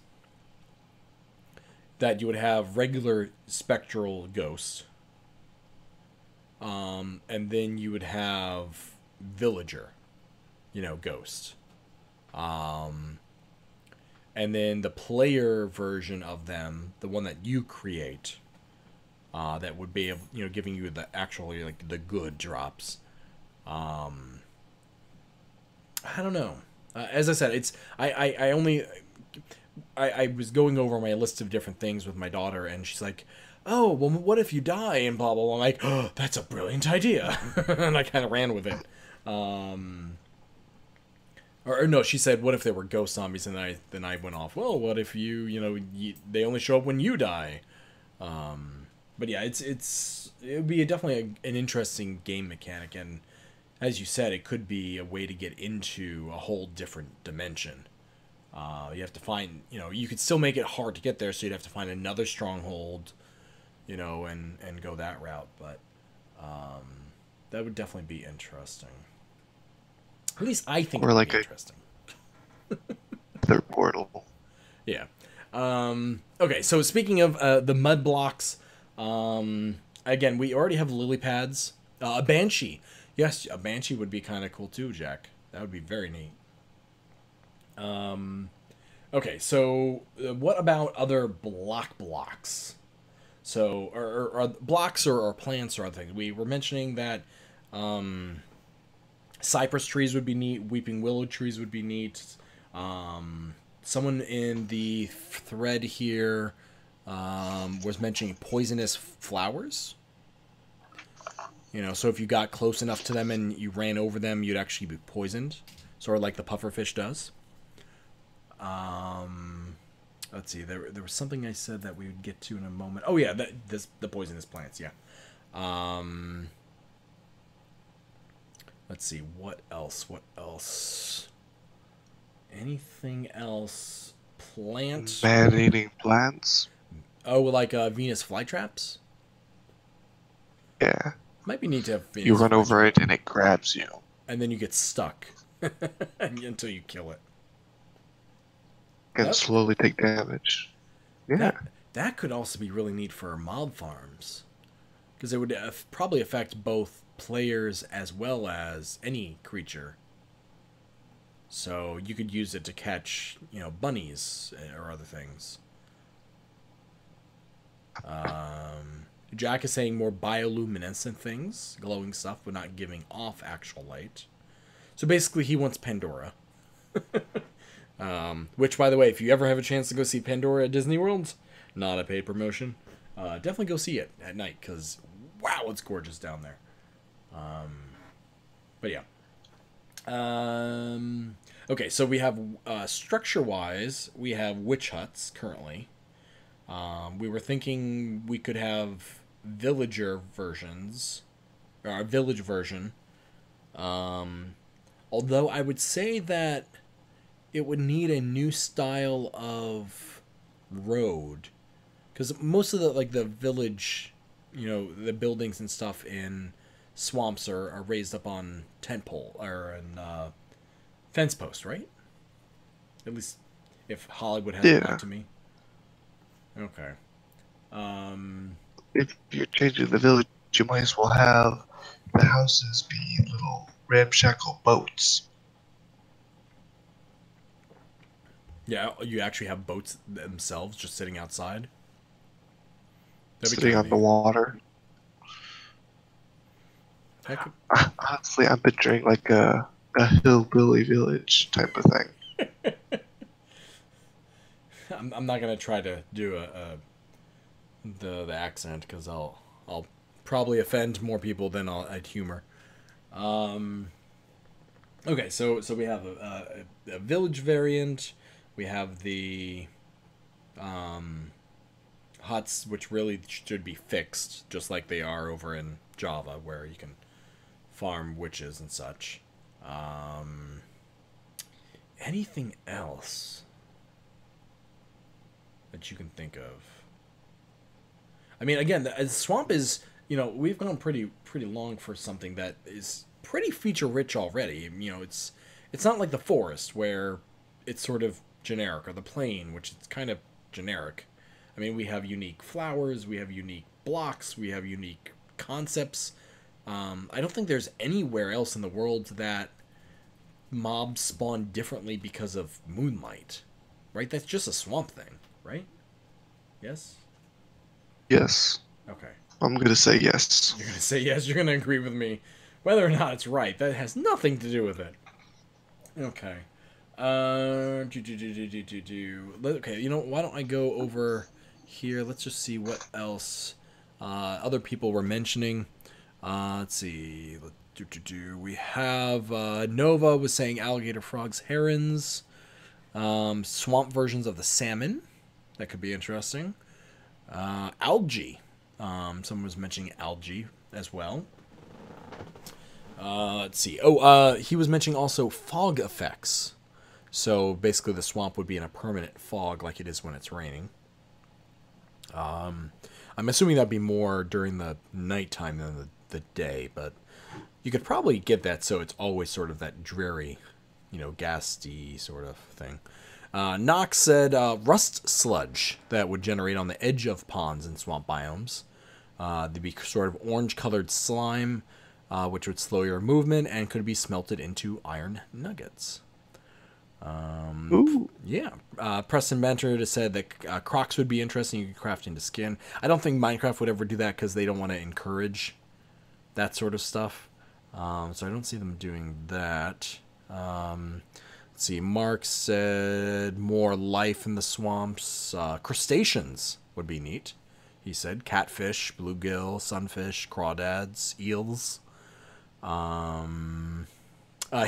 That you would have regular spectral ghosts. And then you would have villager, ghosts. And then the player version of them, the one that you create, that would be, giving you the actually like the good drops. I don't know. As I said, it's I was going over my list of different things with my daughter, and she's like, "Oh, well, what if you die?" and blah blah blah. I'm like, "Oh, that's a brilliant idea," and I kind of ran with it. Or no, she said, "What if there were ghost zombies?" And then I went off. Well, what if they only show up when you die? But yeah, it would be definitely an interesting game mechanic, and as you said, it could be a way to get into a whole different dimension. You have to find, you could still make it hard to get there, so you'd have to find another stronghold, and go that route. But that would definitely be interesting. At least I think it would be interesting. Third portal. Yeah. Okay, so speaking of the mud blocks, again, we already have lily pads. A banshee. Yes, a banshee would be kind of cool too, Jack. That would be very neat. Okay, so what about other blocks? So, or blocks or plants or other things. We were mentioning that cypress trees would be neat. Weeping willow trees would be neat. Someone in the thread here was mentioning poisonous flowers. So if you got close enough to them and you ran over them, you'd actually be poisoned. Sort of like the pufferfish does. Let's see. There was something I said that we would get to in a moment. Oh yeah, the poisonous plants. Yeah. Let's see. What else? Anything else? Plant. Man-eating plants. Oh, like Venus flytraps. Yeah. Might be neat to have Venus. You run over it and it grabs you. And then you get stuck until you kill it. And slowly take damage. Yeah. That could also be really neat for mob farms. Because it would probably affect both players as well as any creature. So you could use it to catch, bunnies or other things. Jack is saying more bioluminescent things, glowing stuff, but not giving off actual light. So basically, he wants Pandora. Which, by the way, if you ever have a chance to go see Pandora at Disney World, not a paid promotion, definitely go see it at night, because, wow, it's gorgeous down there. But yeah. Okay, so we have, structure-wise, we have witch huts, currently. We were thinking we could have villager versions, or a village version. Although I would say that it would need a new style of road, because most of the village, the buildings and stuff in swamps are raised up on tent pole or in fence post, right? At least if Hollywood has it back to me. Okay. If you're changing the village, you might as well have the houses be little ramshackle boats. Yeah, you actually have boats themselves just sitting outside. Sitting on the water. Honestly, I'm picturing like a hillbilly village type of thing. I'm not gonna try to do the accent, because I'll probably offend more people than I'd humor. Okay, so we have a village variant. We have the huts, which really should be fixed, just like they are over in Java, where you can farm witches and such. Anything else that you can think of? I mean, again, the swamp is, we've gone pretty long for something that is pretty feature rich already. It's not like the forest, where it's sort of generic, or the plain, which is kind of generic. I mean, we have unique flowers, we have unique blocks, we have unique concepts. I don't think there's anywhere else in the world that mobs spawn differently because of moonlight, right? That's just a swamp thing, right? Yes? Yes. Okay. I'm gonna say yes. You're going to say yes, you're going to agree with me. Whether or not it's right, that has nothing to do with it. Okay. Okay, you know, why don't I go over here? Let's just see what else other people were mentioning. Let's see. We have Nova was saying alligator, frogs, herons, swamp versions of the salmon. That could be interesting. Algae. Someone was mentioning algae as well. Let's see. He was mentioning also fog effects. So basically the swamp would be in a permanent fog like it is when it's raining. I'm assuming that'd be more during the nighttime than the day, but you could probably get that so it's always sort of that dreary, ghastly sort of thing. Knox said rust sludge that would generate on the edge of ponds and swamp biomes. They'd be sort of orange-colored slime, which would slow your movement and could be smelted into iron nuggets. Ooh. Yeah. Preston Mentor said that crocs would be interesting. You could craft into skin. I don't think Minecraft would ever do that because they don't want to encourage that sort of stuff. So I don't see them doing that. Let's see. Mark said more life in the swamps. Crustaceans would be neat. He said catfish, bluegill, sunfish, crawdads, eels.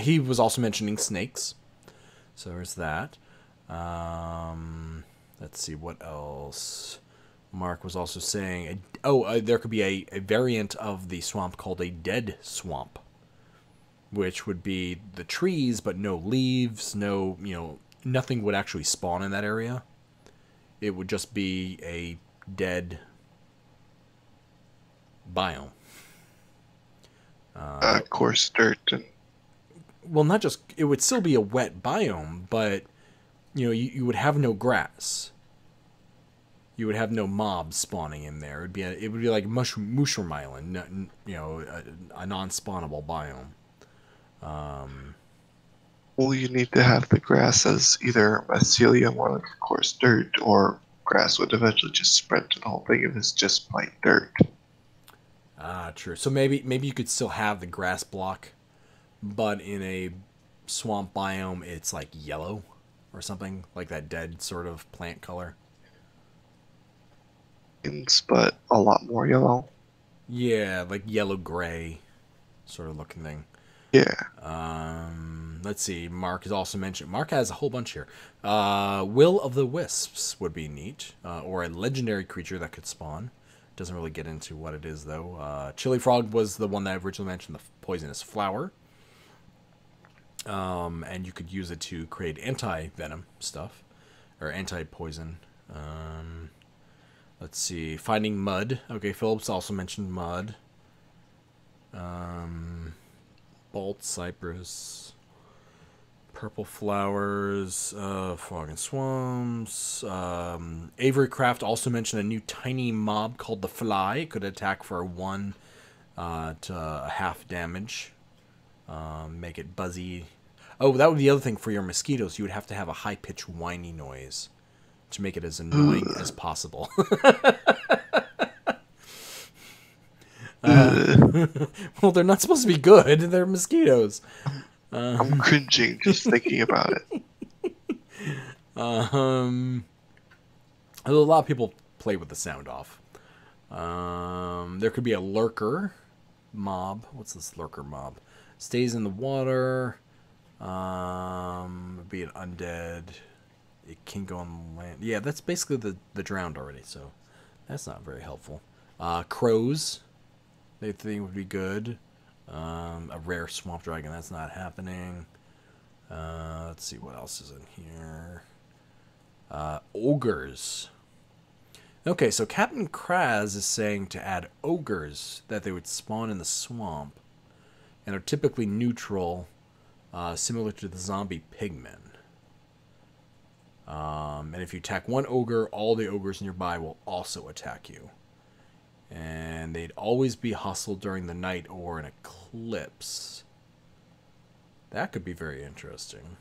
He was also mentioning snakes. So there's that. Let's see, what else? Mark was also saying, there could be a variant of the swamp called a dead swamp, which would be the trees, but no leaves, nothing would actually spawn in that area. It would just be a dead biome. Coarse dirt and... Well, not just... It would still be a wet biome, but, you would have no grass. You would have no mobs spawning in there. It would be like Mushroom Island, a non-spawnable biome. Well, you need to have the grass as either mycelium or like coarse dirt, or grass would eventually just spread to the whole thing if it's just plain dirt. Ah, true. So maybe you could still have the grass block, but in a swamp biome, it's like yellow or something, like that dead sort of plant color. But a lot more yellow. Yeah, like yellow-gray sort of looking thing. Yeah. Let's see. Mark has also mentioned... Mark has a whole bunch here. Will of the Wisps would be neat, or a legendary creature that could spawn. Doesn't really get into what it is, though. Chili Frog was the one that I originally mentioned, the poisonous flower. And you could use it to create anti-venom stuff, or anti-poison. Let's see. Finding mud. Okay, Phillips also mentioned mud. Bolt cypress. Purple flowers. Fog and swamps. Avery Craft also mentioned a new tiny mob called the Fly. It could attack for 1 to half damage. Make it buzzy. Oh, that would be the other thing for your mosquitoes. You would have to have a high-pitched whiny noise to make it as annoying as possible. Well, they're not supposed to be good. They're mosquitoes. I'm cringing just thinking about it. A lot of people play with the sound off. There could be a lurker mob. What's this lurker mob? Stays in the water. Be an undead. It can go on land. Yeah, that's basically the drowned already, so that's not very helpful. Crows, they think would be good. A rare swamp dragon, that's not happening. Let's see what else is in here. Ogres. Okay, so Captain Kraz is saying to add ogres, that they would spawn in the swamp and are typically neutral, similar to the zombie pigmen. And if you attack one ogre, all the ogres nearby will also attack you. And they'd always be hostile during the night or an eclipse. That could be very interesting.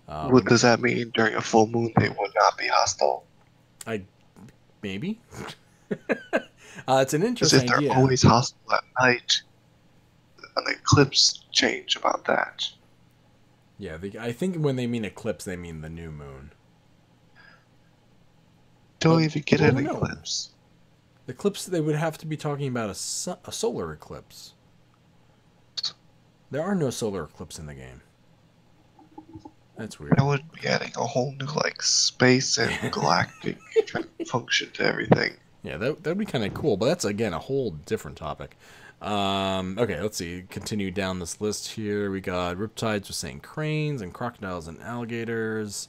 What does that mean? During a full moon, they would not be hostile. Maybe. It's an Because if interesting they're idea. always hostile at night, an eclipse change about that. Yeah, I think when they mean eclipse, they mean the new moon. Don't But- even get well, an no. eclipse. Eclipse, they would have to be talking about a solar eclipse. There are no solar eclipses in the game. That's weird. That would be adding a whole new like space and galactic kind of function to everything. Yeah, that'd be kind of cool, but that's again a whole different topic. Okay, let's see. Continue down this list here. We got riptides with saying cranes and crocodiles and alligators,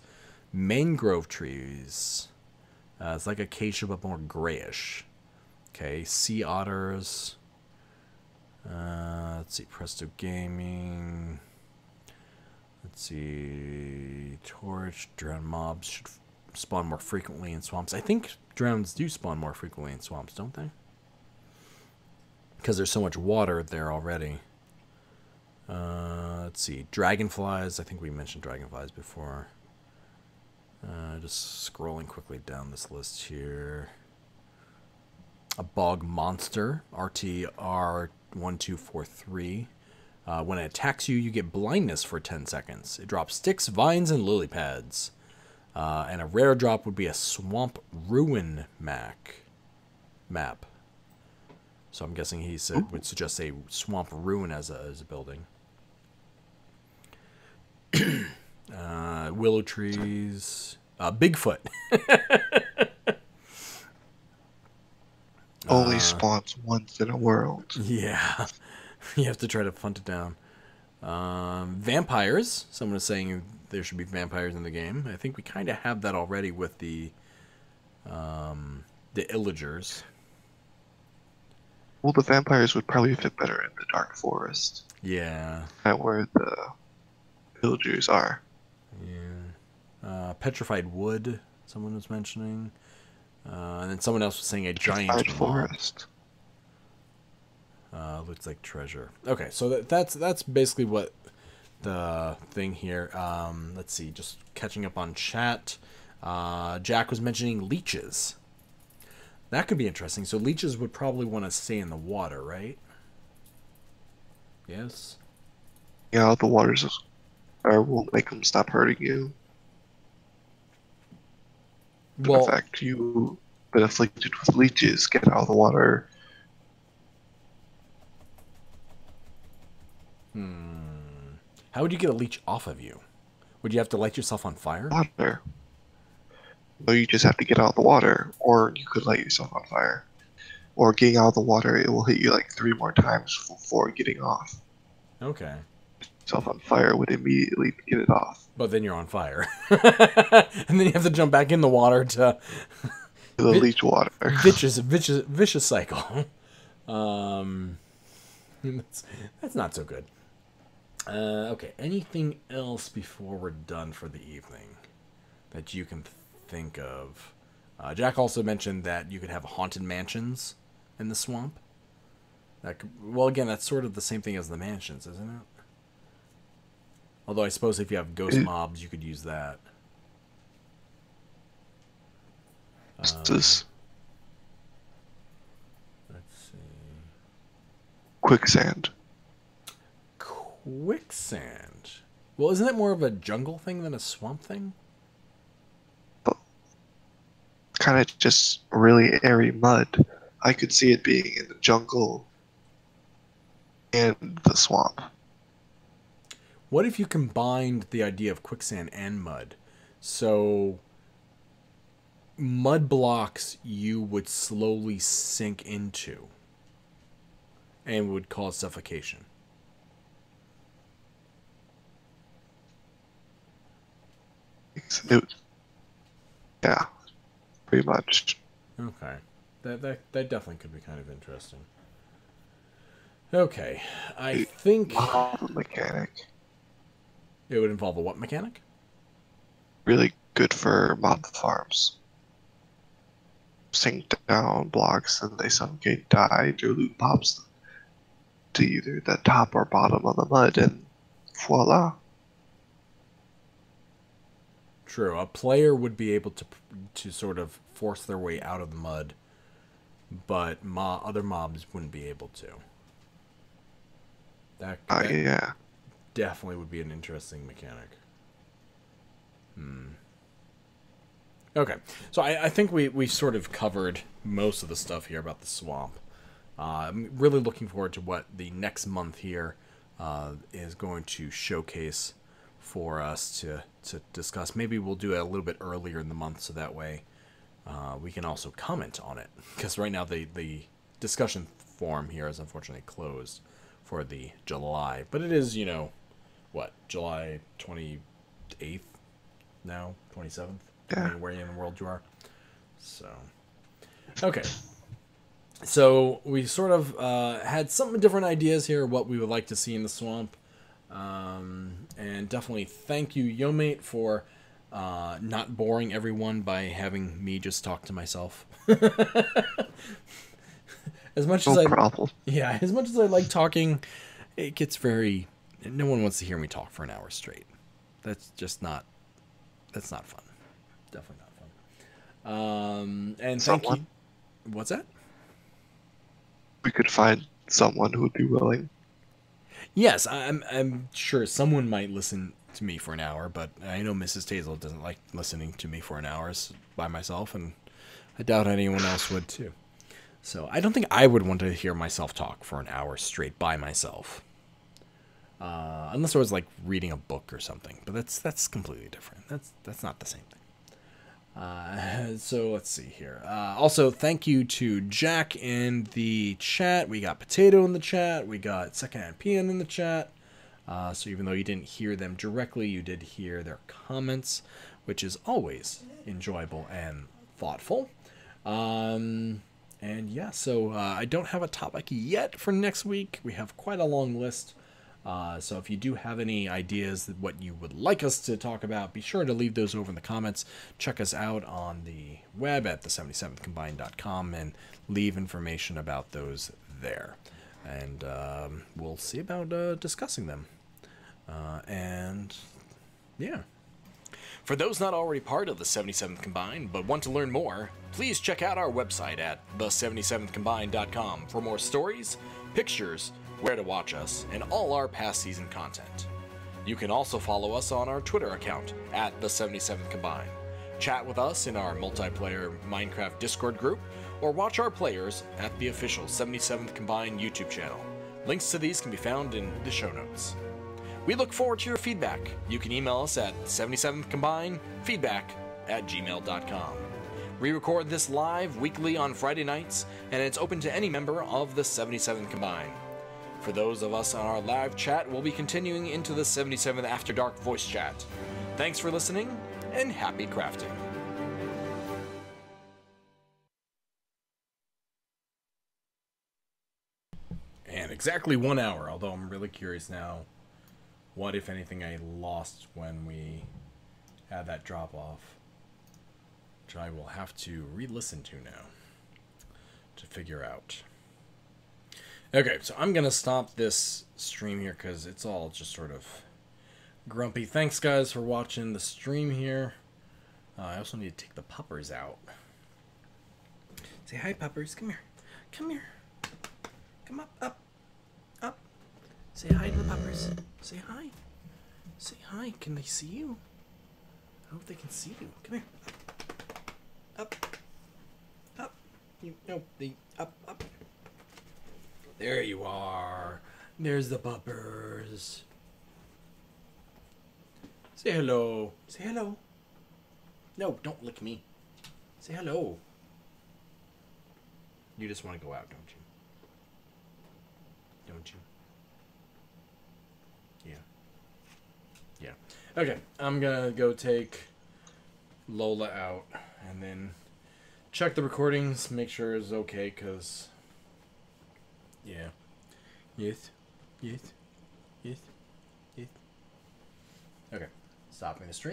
mangrove trees. It's like acacia but more grayish. Okay, sea otters. Let's see, Presto Gaming. Let's see, torch. Drowned mobs should spawn more frequently in swamps. I think drowns do spawn more frequently in swamps, don't they? Because there's so much water there already. Let's see, dragonflies. I think we mentioned dragonflies before. Just scrolling quickly down this list here. A bog monster, RTR1243. When it attacks you, you get blindness for 10 seconds. It drops sticks, vines, and lily pads. And a rare drop would be a swamp ruin map. So I'm guessing he would suggest a swamp ruin as a building. Willow trees. Bigfoot. Only spawns once in a world. Yeah. You have to try to hunt it down. Vampires. Someone is saying there should be vampires in the game. I think we kind of have that already with the Illagers. Well, the vampires would probably fit better in the dark forest. Yeah. At where the villagers are. Yeah. Petrified wood, someone was mentioning. And then someone else was saying a giant Petrified mob. forest. Looks like treasure. Okay, so that's basically what the thing here. Let's see, just catching up on chat. Jack was mentioning leeches. That could be interesting. So leeches would probably want to stay in the water, right? Yes? Yeah, the waters won't make them stop hurting you. Well, In fact, you've been afflicted with leeches. Get out of the water. how would you get a leech off of you? Would you have to light yourself on fire? Water. No, you just have to get out of the water, or you could light yourself on fire. Or getting out of the water, it will hit you like 3 more times before getting off. Okay. Yourself on fire would immediately get it off. But then you're on fire. And then you have to jump back in the water to... The leech water. vicious cycle. That's not so good. Okay, anything else before we're done for the evening that you can think of? Jack also mentioned that you could have haunted mansions in the swamp. Well, again, that's sort of the same thing as the mansions, isn't it? Although I suppose if you have ghost mobs, you could use that. This Let's see. quicksand. Quicksand. Well, isn't it more of a jungle thing than a swamp thing? Kind of just really airy mud. I could see it being in the jungle and the swamp. What if you combined the idea of quicksand and mud? So, mud blocks you would slowly sink into and would cause suffocation. Yeah, pretty much. Okay. That definitely could be kind of interesting. Okay. I think The mechanic. it would involve a what mechanic? Really good for mob farms. Sink down blocks and they suffocate, die, your loot pops to either the top or bottom of the mud, and voila. True. A player would be able to sort of force their way out of the mud, but other mobs wouldn't be able to. That Yeah. definitely would be an interesting mechanic. Okay, so I think we sort of covered most of the stuff here about the swamp. I'm really looking forward to what the next month here is going to showcase for us to discuss. Maybe we'll do it a little bit earlier in the month, so that way we can also comment on it. Because right now the discussion forum here is unfortunately closed for the July. But it is, what, July 28th now? 27th? Yeah. Depending where in the world you are. So, okay. So we sort of had some different ideas here, what we would like to see in the swamp. And definitely thank you, Yomate, for not boring everyone by having me just talk to myself. As much as problem. Yeah, as much as I like talking, it gets very... No one wants to hear me talk for an hour straight. That's just not... That's not fun. Definitely not fun. And thank you... What's that? We could find someone who would be willing. Yes, I'm sure someone might listen to me for an hour, but I know Mrs. Tazel doesn't like listening to me for an hour by myself, and I doubt anyone else would too. So I don't think I would want to hear myself talk for an hour straight by myself, unless I was like reading a book or something. But that's completely different. That's not the same thing. So let's see here. Also, thank you to Jack in the chat. We got Potato in the chat. We got Secondhand Peon in the chat. So even though you didn't hear them directly, you did hear their comments, which is always enjoyable and thoughtful. And yeah, so I don't have a topic yet for next week. We have quite a long list. So if you do have any ideas that what you would like us to talk about, be sure to leave those over in the comments. Check us out on the web at the77thcombined.com and leave information about those there. And we'll see about discussing them. And yeah. For those not already part of the 77th Combined but want to learn more, please check out our website at the77thcombined.com for more stories, pictures, where to watch us, and all our past season content. You can also follow us on our Twitter account at the 77th Combined, chat with us in our multiplayer Minecraft Discord group, or watch our players at the official 77th Combined YouTube channel. Links to these can be found in the show notes. We look forward to your feedback. You can email us at 77thcombinedfeedback@gmail.com. We record this live weekly on Friday nights, and it's open to any member of the 77th Combined. For those of us on our live chat, we'll be continuing into the 77th After Dark voice chat. Thanks for listening, and happy crafting. And exactly 1 hour, although I'm really curious now, what, if anything, I lost when we had that drop-off, which I will have to re-listen to now to figure out. Okay, so I'm going to stop this stream here because it's all just sort of grumpy. Thanks, guys, for watching the stream here. I also need to take the puppers out. Say hi, puppers. Come here. Come here. Come up, up, up. Say hi to the puppers. Say hi. Say hi. Can they see you? I hope they can see you. Come here. Up. Up. Up. Up, up. There you are. There's the puppers. Say hello. Say hello. No, don't lick me. Say hello. You just want to go out, don't you? Don't you? Yeah. Yeah. Okay, I'm gonna go take Lola out and then check the recordings, make sure it's okay, because... Yeah. Yes. Yes. Yes. Yes. Okay. Stopping the stream.